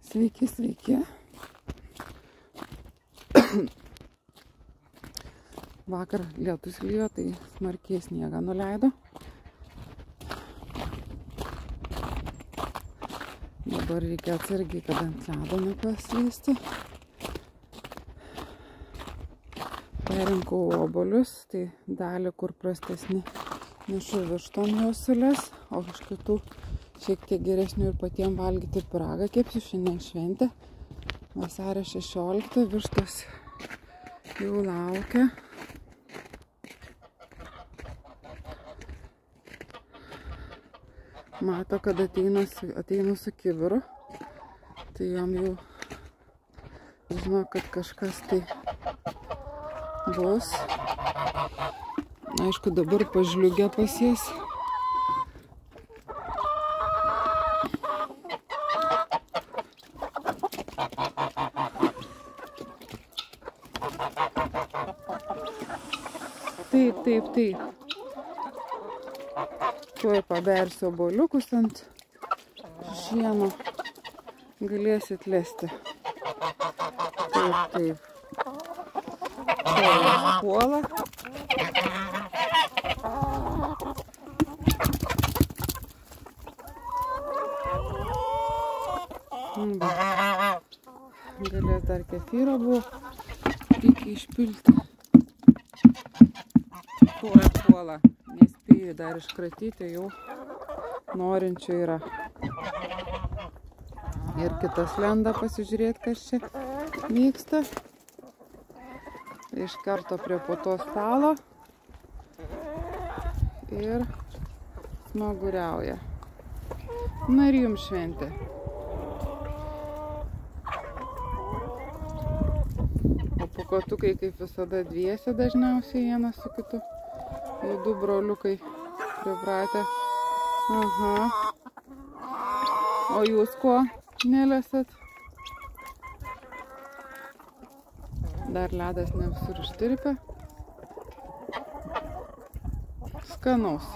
Sveiki, sveiki. Vakar lietus lijo, tai smarkiai sniegą nuleido. Dabar reikia atsargiai, kad ant ledo nepaslysti. Perinkau obuolius, tai dalį kur prastesni nešu vištom jos siūles, o iš kitų šiek tiek geresnių ir patiem valgyti pyragą kepsiu. Šiandien šventė, vasario 16, vištos jau laukia. Mato, kad ateinu su kibiru, tai jom jau žino, kad kažkas tai bus. Aišku, dabar pažliugė pas jas. Taip. Tuoj pabersiu obuoliukus ant šieno. Galėsit lesti. Taip. Puola. Galės dar kefyro buvo. Reikia išpilti. Puola. Nespėju dar iškratyti, jau norinčių yra. Ir kitas lenda pasižiūrėti, kas čia vyksta. Iš karto prie puotos stalo ir smaguriauja. Na ir jums šventė. O pūkuotukai kaip visada dviese dažniausiai vienas su kitu. Jau du broliukai pripratę. Aha. O jūs kuo nelesat? Dar ledas ne visur ištirpia. Skanaus.